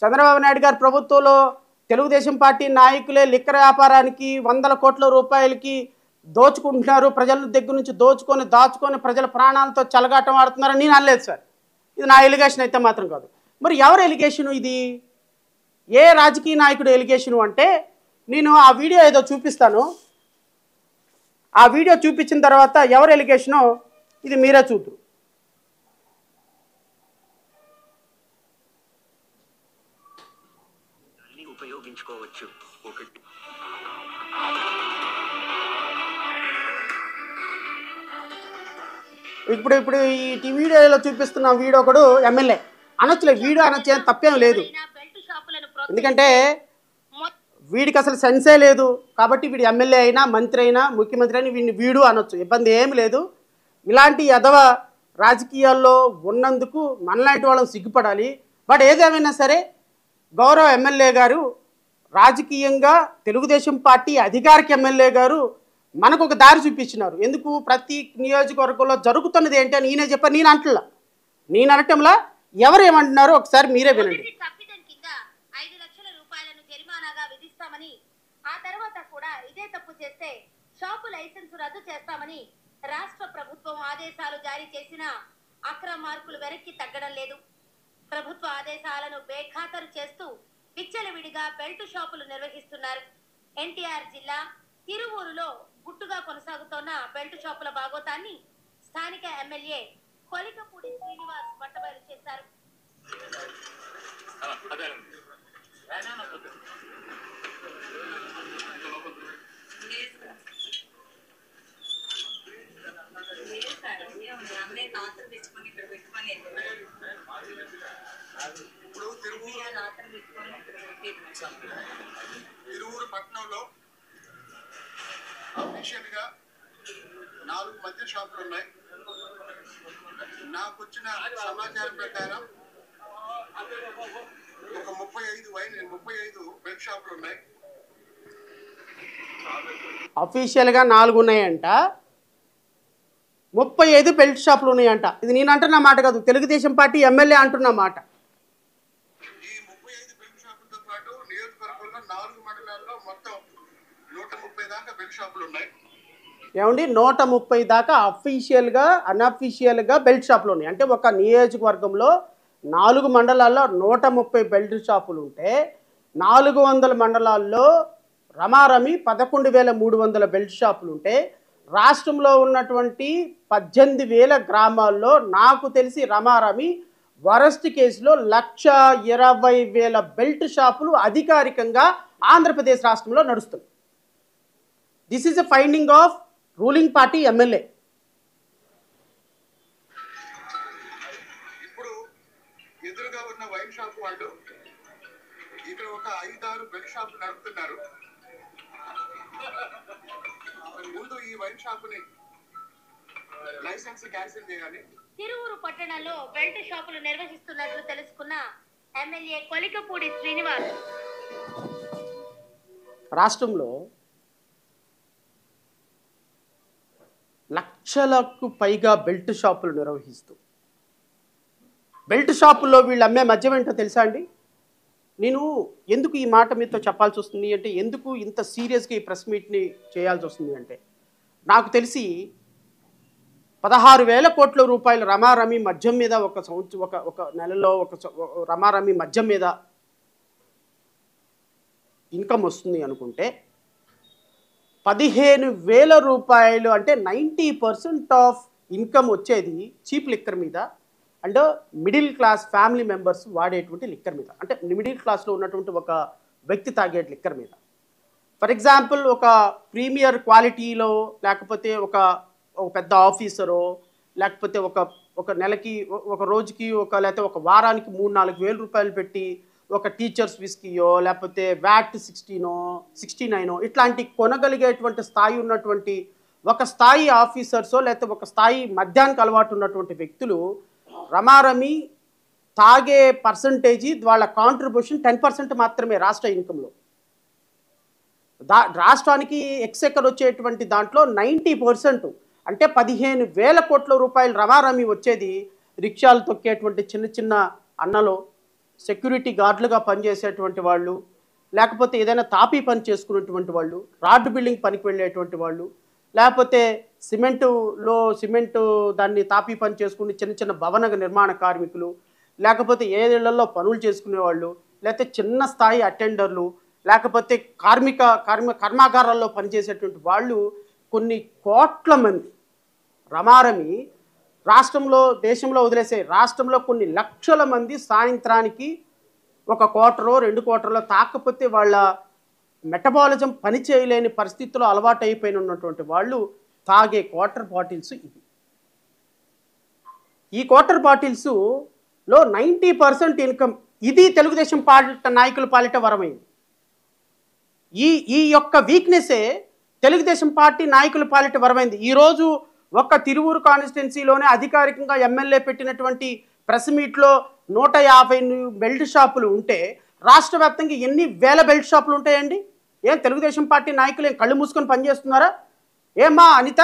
చంద్రబాబు నాయుడు గారి ప్రభుత్వంలో తెలుగుదేశం పార్టీ నాయకులే లిక్కర్ వ్యాపారానికి వందల కోట్ల రూపాయలకి దోచుకుంటున్నారు, ప్రజల దగ్గర నుంచి దాచుకొని ప్రజల ప్రాణాలతో చెలగాటం ఆడుతున్నారని నేను అనలేదు సార్. ఇది నా ఎలిగేషన్ అయితే మాత్రం కాదు. మరి ఎవరు ఎలిగేషను ఇది? ఏ రాజకీయ నాయకుడు ఎలిగేషను అంటే, నేను ఆ వీడియో ఏదో చూపిస్తాను. ఆ వీడియో చూపించిన తర్వాత ఎవరు ఎలిగేషనో ఇది మీరే చూద్దురు. ఉపయోగించుకోవచ్చు. ఇప్పుడు ఈ వీడియోలో చూపిస్తున్న వీడియో ఒకడు ఎమ్మెల్యే అనొచ్చులే, వీడియో అనొచ్చే తప్పేం లేదు. ఎందుకంటే వీడికి అసలు సెన్సే లేదు కాబట్టి వీడు ఎమ్మెల్యే అయినా మంత్రి అయినా ముఖ్యమంత్రి అయినా వీడిని వీడు అనొచ్చు, ఇబ్బంది ఏమి లేదు. ఇలాంటి యదవ రాజకీయాల్లో ఉన్నందుకు మనలాంటి వాళ్ళని సిగ్గుపడాలి. బట్ ఏదేమైనా సరే గౌరవ ఎమ్మెల్యే గారు రాజకీయంగా తెలుగుదేశం పార్టీ అధికారిక ఎమ్మెల్యే గారు మనకు ఒక దారి చూపించినారు. ఎందుకు ప్రతి నియోజకవర్గంలో జరుగుతున్నది ఏంటి అని ఈయనే చెప్పారు, నేను అంటలా. నేను అనటంలా ఎవరు ఏమంటున్నారో ఒకసారి మీరే వినండి. ఆ తర్వాత కూడా ఇదే తప్పు చేస్తే షాపు లైసెన్స్ రద్దు చేస్తామని రాష్ట్ర ప్రభుత్వం ఆదేశాలు జారీ చేసిన అక్రమ మార్కులు వెనక్కి తగ్గడం లేదు. ప్రభుత్వ ఆదేశాలను బేఖాతరు చేస్తూ విచ్చలవిడిగా బెల్ట్ షాపులు నిర్వహిస్తున్నారు. ఎన్టీఆర్ జిల్లా తిరువూరులో గుట్టుగా కొనసాగుతోన్న బెల్ట్ షాపుల భాగోతాన్ని స్థానిక ఎమ్మెల్యే కొలికపూడి శ్రీనివాస్ బట్టబయలు చేశారు. తిరువూరు పట్టణంలో అఫీషియల్ గా 4 మద్య షాపులు ఉన్నాయి. నాకు వచ్చిన సమాచారం ప్రకారం ఒక 35 బెల్ట్ షాపులు ఉన్నాయి. అఫీషియల్గా 4 ఉన్నాయంట, 35 బెల్ట్ షాపులు ఉన్నాయంట. ఇది నేను అంటున్న మాట కాదు, తెలుగుదేశం పార్టీ ఎమ్మెల్యే అంటున్న మాట. ఈ 35 బెల్ట్ షాపులతో పాటు నియోజకవర్గంలో 4 మండలాల్లో మొత్తం 130 దాకా బెల్ట్ షాపులు ఉన్నాయి. ఏమండి 130 దాకా అఫీషియల్గా అన్అఫీషియల్గా బెల్ట్ షాపులు ఉన్నాయి. అంటే ఒక నియోజకవర్గంలో 4 మండలాల్లో 130 బెల్ట్ షాపులు ఉంటే 400 మండలాల్లో రమారమి 11,300 బెల్ట్ షాపులు ఉంటే రాష్ట్రంలో ఉన్నటువంటి 18,000 గ్రామాల్లో నాకు తెలిసి రమారమి వరస్ట్ కేసులో 1,20,000 బెల్ట్ షాపులు అధికారికంగా ఆంధ్రప్రదేశ్ రాష్ట్రంలో నడుస్తుంది. This is a finding of ruling party MLA. ఇప్పుడు ఎదురుగా ఉన్న వైన్ షాప్ వాళ్ళు ఇక్కడ ఒక 5-6 బెల్ట్ షాపులు నడుపుతున్నారు. ముందు ఈ వైన్ షాప్ ని లైసెన్స్ క్యాన్సిల్ చేయాలి. తిరువూరు పట్టణంలో బెల్ట్ షాపులు నిర్వహిస్తున్నట్లు తెలుసుకున్న ఎమ్మెల్యే కొలికపూడి శ్రీనివాస్ రాష్ట్రంలో లక్షలకు పైగా బెల్ట్ షాపులు నిర్వహిస్తూ బెల్ట్ షాపుల్లో వీళ్ళు అమ్మే మద్యం ఏంటో తెలుసా అండి? నేను ఎందుకు ఈ మాట మీతో చెప్పాల్సి వస్తుంది అంటే, ఎందుకు ఇంత సీరియస్గా ఈ ప్రెస్ మీట్ని చేయాల్సి వస్తుంది అంటే, నాకు తెలిసి 16,000 కోట్ల రూపాయలు రమారమి మద్యం మీద ఒక నెలలో రమారమి మద్యం మీద ఇన్కమ్ వస్తుంది అనుకుంటే 15,000 రూపాయలు అంటే 90% ఆఫ్ ఇన్కమ్ వచ్చేది చీప్ లిక్కర్ మీద and middle class family members వాడేటువంటి లిక్కర్ మీద, అంటే మిడిల్ క్లాస్లో ఉన్నటువంటి ఒక వ్యక్తి తాగే లిక్కర్ మీద. ఫర్ ఎగ్జాంపుల్ ఒక ప్రీమియర్ క్వాలిటీలో లేకపోతే ఒక పెద్ద ఆఫీసరో లేకపోతే ఒక నెలకి ఒక రోజుకి లేకపోతే ఒక వారానికి 3-4 వేల రూపాయలు పెట్టి ఒక టీచర్స్ విస్కీయో లేకపోతే వ్యాట్ 69 ఇట్లాంటి కొనగలిగేటువంటి స్థాయి ఉన్నటువంటి ఒక స్థాయి ఆఫీసర్సో లేకపోతే ఒక స్థాయి మద్యానికి అలవాటు ఉన్నటువంటి వ్యక్తులు రమారమి తాగే పర్సంటేజీ వాళ్ళ కాంట్రిబ్యూషన్ 10% మాత్రమే రాష్ట్ర ఇన్కంలో. రాష్ట్రానికి ఎక్సెక్కర్ వచ్చేటువంటి దాంట్లో 90% అంటే 15,000 కోట్ల రూపాయలు రమారమి వచ్చేది రిక్షాలు తొక్కేటువంటి చిన్న చిన్న అన్నలో సెక్యూరిటీ గార్డులుగా పనిచేసేటువంటి వాళ్ళు, లేకపోతే ఏదైనా తాపీ పని చేసుకునేటువంటి వాళ్ళు, రాడ్ బిల్డింగ్ పనికి వెళ్ళేటువంటి వాళ్ళు, లేకపోతే సిమెంటు దాన్ని తాపీ పని చేసుకుని చిన్న చిన్న భవన నిర్మాణ కార్మికులు, లేకపోతే ఏ ఇళ్లలో పనులు చేసుకునేవాళ్ళు, లేకపోతే చిన్న స్థాయి అటెండర్లు, లేకపోతే కర్మాగారాల్లో పనిచేసేటువంటి వాళ్ళు కొన్ని కోట్ల మంది రమారమి రాష్ట్రంలో, దేశంలో వదిలేసే రాష్ట్రంలో కొన్ని లక్షల మంది సాయంత్రానికి 1 క్వార్టరో 2 క్వార్టర్లో తాకపోతే వాళ్ళ మెటబాలిజం పని చేయలేని పరిస్థితుల్లో అలవాటు అయిపోయిన ఉన్నటువంటి వాళ్ళు తాగే క్వార్టర్ బాటిల్స్ ఇవి. ఈ క్వార్టర్ బాటిల్స్లో 90% ఇన్కమ్. ఇది తెలుగుదేశం నాయకుల పాలిట వరమైంది. ఈ యొక్క వీక్నెసే తెలుగుదేశం పార్టీ నాయకుల పాలిట వరమైంది. ఈరోజు ఒక్క తిరువూరు కాన్స్టిట్యున్సీలోనే అధికారికంగా ఎమ్మెల్యే పెట్టినటువంటి ప్రెస్ మీట్లో 150 బెల్ట్ షాపులు ఉంటే రాష్ట్ర వ్యాప్తంగా ఎన్ని వేల బెల్ట్ షాపులు ఉంటాయండి? ఏం తెలుగుదేశం పార్టీ నాయకులు ఏం కళ్ళు మూసుకొని పనిచేస్తున్నారా? ఏమ్మా అనిత,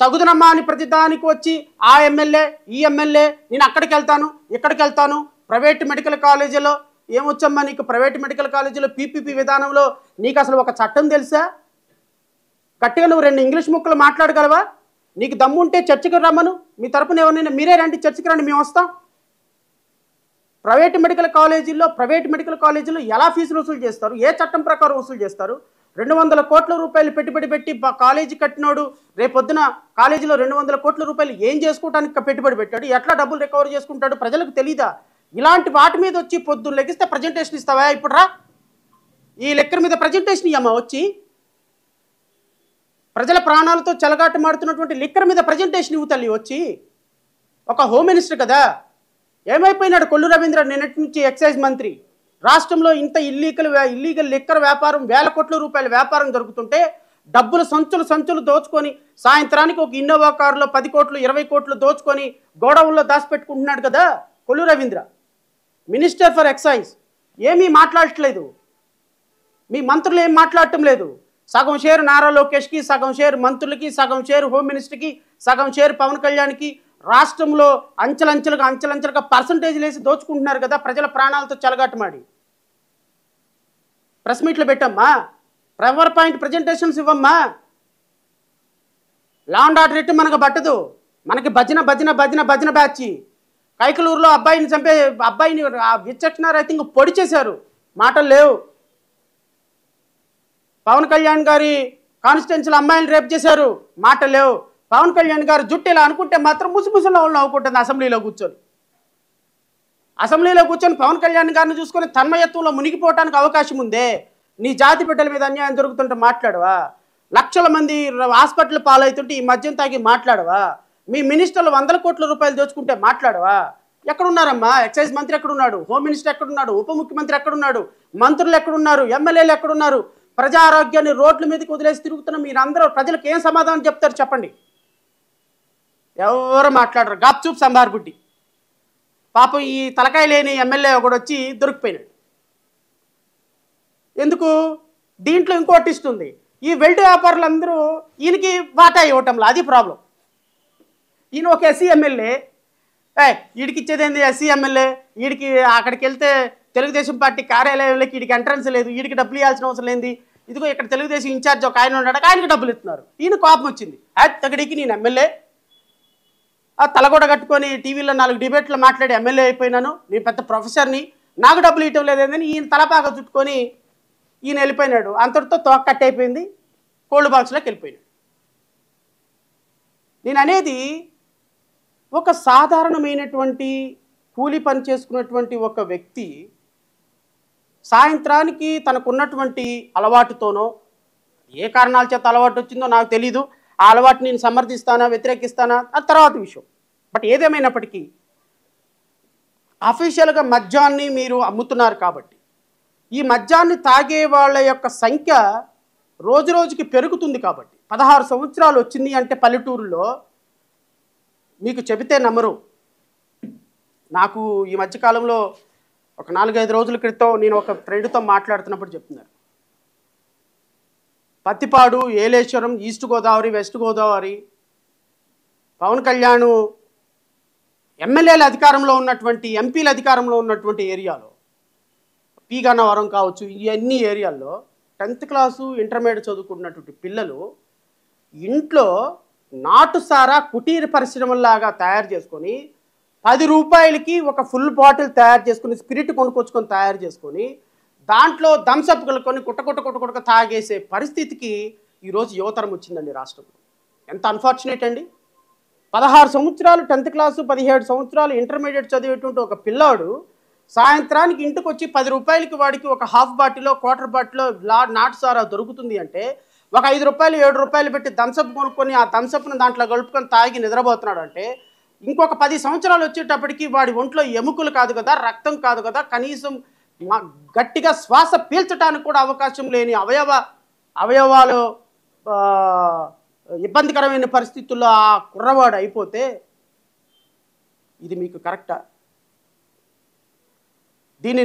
తగుదనమ్మా అని ప్రతిదానికి వచ్చి ఆ ఎమ్మెల్యే ఈ ఎమ్మెల్యే నేను అక్కడికి వెళ్తాను ఇక్కడికి వెళ్తాను. ప్రైవేట్ మెడికల్ కాలేజీలో ఏమొచ్చమ్మా నీకు? ప్రైవేట్ మెడికల్ కాలేజీలో పీపీపీ విధానంలో నీకు అసలు ఒక చట్టం తెలుసా? గట్టిగా నువ్వు 2 ఇంగ్లీష్ ముక్కలు మాట్లాడగలవా? నీకు దమ్ముంటే చర్చకి రమ్మను. మీ తరపున ఎవరైనా మీరే రండి, చర్చకి రండి, మేము వస్తాం. ప్రైవేట్ మెడికల్ కాలేజీలో ఎలా ఫీజులు వసూలు చేస్తారు? ఏ చట్టం ప్రకారం వసూలు చేస్తారు? 200 కోట్ల రూపాయలు పెట్టుబడి పెట్టి కాలేజీ కట్టినోడు రేపొద్దున కాలేజీలో 200 కోట్ల రూపాయలు ఏం చేసుకోవడానికి పెట్టుబడి పెట్టాడు? ఎట్లా డబ్బులు రికవర్ చేసుకుంటాడు? ప్రజలకు తెలీదా? ఇలాంటి వాటి మీద వచ్చి పొద్దున్న లెగిస్తే ప్రజెంటేషన్ ఇస్తావా? ఇప్పుడు రా, ఈ లెక్కల మీద ప్రజెంటేషన్ ఇవ్వమ్మా. వచ్చి ప్రజల ప్రాణాలతో చెలగాటమాడుతున్నటువంటి లిక్కర్ మీద ప్రజెంటేషన్ ఇవ్వు తల్లి. వచ్చి ఒక హోమ్ మినిస్టర్ కదా, ఏమైపోయినాడు కొల్లు రవీంద్ర? నిన్నటి నుంచి ఎక్సైజ్ మంత్రి. రాష్ట్రంలో ఇంత ఇల్లీగల్ లిక్కర్ వ్యాపారం, 1000 కోట్ల రూపాయల వ్యాపారం జరుగుతుంటే డబ్బులు సంచులు దోచుకొని సాయంత్రానికి ఒక ఇన్నోవా కారులో 10 కోట్లు 20 కోట్లు దోచుకొని గోడౌన్లో దాచిపెట్టుకుంటున్నాడు కదా Kollu Ravindra. Minister for excise ఏమీ మాట్లాడట్లేదు. మీ మంత్రులు ఏం మాట్లాడటం లేదు. సగం షేరు నారా లోకేష్కి, సగం షేరు మంత్రులకి, సగం షేరు హోమ్ మినిస్టర్కి, సగం షేరు పవన్ కళ్యాణ్కి. రాష్ట్రంలో అంచెలంచెలుగా పర్సంటేజ్లు వేసి దోచుకుంటున్నారు కదా ప్రజల ప్రాణాలతో చెలగాటమాడి. ప్రెస్ మీట్లు పెట్టమ్మా, పవర్ పాయింట్ ప్రజెంటేషన్స్ ఇవ్వమ్మా. లా అండ్ ఆర్డర్ ఇట్టు మనకు పట్టదు. మనకి భజన బ్యాచ్. కైకలూరులో అబ్బాయిని విచక్షణ రహితంగా పొడి చేశారు, మాటలు లేవు. పవన్ కళ్యాణ్ గారి కాన్స్టిట్యున్సీలో అమ్మాయిని రేపు చేశారు, మాటలు లేవు. పవన్ కళ్యాణ్ గారు జుట్టు ఇలా అనుకుంటే మాత్రం ముసుముసులో నవ్వుకుంటుంది అసెంబ్లీలో కూర్చొని పవన్ కళ్యాణ్ గారిని చూసుకొని తన్మయత్వంలో మునిగిపోవడానికి అవకాశం ఉందే. నీ జాతి బిడ్డల మీద అన్యాయం జరుగుతుంటే మాట్లాడవా? లక్షల మంది హాస్పిటల్ పాలవుతుంటే ఈ మద్యం తాగి మాట్లాడవా? మీ మినిస్టర్లు 100 కోట్ల రూపాయలు దోచుకుంటే మాట్లాడవా? ఎక్కడున్నారమ్మా? ఎక్సైజ్ మంత్రి ఎక్కడున్నాడు? హోమ్ మినిస్టర్ ఎక్కడున్నాడు? ఉప ముఖ్యమంత్రి ఎక్కడున్నాడు? మంత్రులు ఎక్కడున్నారు? ఎమ్మెల్యేలు ఎక్కడున్నారు? ప్రజా ఆరోగ్యాన్ని రోడ్ల మీదకి వదిలేసి తిరుగుతున్న మీరందరూ ప్రజలకు ఏం సమాధానం చెప్తారు చెప్పండి? ఎవరు మాట్లాడరు. గాప్చూప్ సంబార్ బుడ్డి. పాపం ఈ తలకాయ లేని ఎమ్మెల్యే ఒకడు వచ్చి దొరికిపోయినాడు. ఎందుకు? దీంట్లో ఇంకోటి ఇస్తుంది. ఈ వెల్ట్ వ్యాపారులందరూ ఈయనకి వాటా ఇవ్వటంలో అది ప్రాబ్లం. ఈయన ఒక ఎస్సీ ఎమ్మెల్యే, వీడికి ఇచ్చేది ఏంది? ఎస్సీ ఎమ్మెల్యే వీడికి అక్కడికి వెళ్తే తెలుగుదేశం పార్టీ కార్యాలయంలోకి వీడికి ఎంట్రన్స్ లేదు, వీడికి డబ్బులు ఇవ్వాల్సిన అవసరం లేని. ఇదిగో ఇక్కడ తెలుగుదేశం ఇన్ఛార్జ్ ఒక ఆయన ఉన్నాడు, ఆయనకి డబ్బులు ఇస్తున్నారు. ఈయన కోపం వచ్చింది, అక్కడికి నేను ఎమ్మెల్యే ఆ తలగొడ కట్టుకొని టీవీలో 4 డిబేట్లు మాట్లాడి ఎమ్మెల్యే అయిపోయినాను, నేను పెద్ద ప్రొఫెసర్ని, నాకు డబ్బులు ఇవ్వటం లేదని ఈయన తలపాగా చుట్టుకొని ఈయన వెళ్ళిపోయినాడు. అంతటితో తోక కట్ అయిపోయింది, కోల్డ్ బాక్స్లోకి వెళ్ళిపోయినాడు. నేను అనేది ఒక సాధారణమైనటువంటి కూలి పని చేసుకున్నటువంటి ఒక వ్యక్తి సాయంత్రానికి తనకున్నటువంటి అలవాటుతోనో, ఏ కారణాల చేత అలవాటు వచ్చిందో నాకు తెలీదు, ఆ అలవాటు నేను సమర్థిస్తానా వ్యతిరేకిస్తానా అది తర్వాత విషయం. బట్ ఏదేమైనప్పటికీ అఫీషియల్గా మద్యాన్ని మీరు అమ్ముతున్నారు కాబట్టి ఈ మద్యాన్ని తాగే వాళ్ళ యొక్క సంఖ్య రోజు రోజుకి పెరుగుతుంది. కాబట్టి 16 సంవత్సరాలు వచ్చింది అంటే పల్లెటూరులో మీకు చెబితే నమ్మరు. నాకు ఈ మధ్యకాలంలో ఒక 4-5 రోజుల క్రితం నేను ఒక ఫ్రెండ్తో మాట్లాడుతున్నప్పుడు చెప్తున్నారు, పత్తిపాడు, ఏలేశ్వరం, ఈస్ట్ గోదావరి, వెస్ట్ గోదావరి, పవన్ కళ్యాణ్ ఎమ్మెల్యేల అధికారంలో ఉన్నటువంటి, ఎంపీల అధికారంలో ఉన్నటువంటి ఏరియాలో, పీగన్నవరం కావచ్చు, ఇవన్నీ ఏరియాల్లో 10th క్లాసు ఇంటర్మీడియట్ చదువుకున్నటువంటి పిల్లలు ఇంట్లో నాటుసారా కుటీర పరిశ్రమలాగా తయారు చేసుకొని 10 రూపాయలకి ఒక ఫుల్ బాటిల్ తయారు చేసుకుని, స్పిరిట్ కొనుక్కొచ్చుకొని తయారు చేసుకొని దాంట్లో థమ్సప్ కలుపుకొని కుట్ట తాగేసే పరిస్థితికి ఈరోజు యువతరం వచ్చిందండి రాష్ట్రంలో. ఎంత అన్ఫార్చునేట్ అండి. 16 సంవత్సరాలు 10th క్లాసు, 17 సంవత్సరాలు ఇంటర్మీడియట్ చదివేటువంటి ఒక పిల్లాడు సాయంత్రానికి ఇంటికి వచ్చి 10 రూపాయలకి వాడికి ఒక హాఫ్ బాటిలో, క్వార్టర్ బాటిలో నాటుసారా దొరుకుతుంది అంటే ఒక 5 రూపాయలు 7 రూపాయలు పెట్టి థమ్సప్ కొనుక్కొని ఆ థమ్సప్ను దాంట్లో కలుపుకొని తాగి నిద్రపోతున్నాడు అంటే ఇంకొక 10 సంవత్సరాలు వచ్చేటప్పటికి వాడి ఒంట్లో ఎముకలు కాదు కదా, రక్తం కాదు కదా, కనీసం గట్టిగా శ్వాస పీల్చడానికి కూడా అవకాశం లేని అవయవాలు ఇబ్బందికరమైన పరిస్థితుల్లో ఆ కుర్రవాడు అయిపోతే ఇది మీకు కరెక్టా? దీన్ని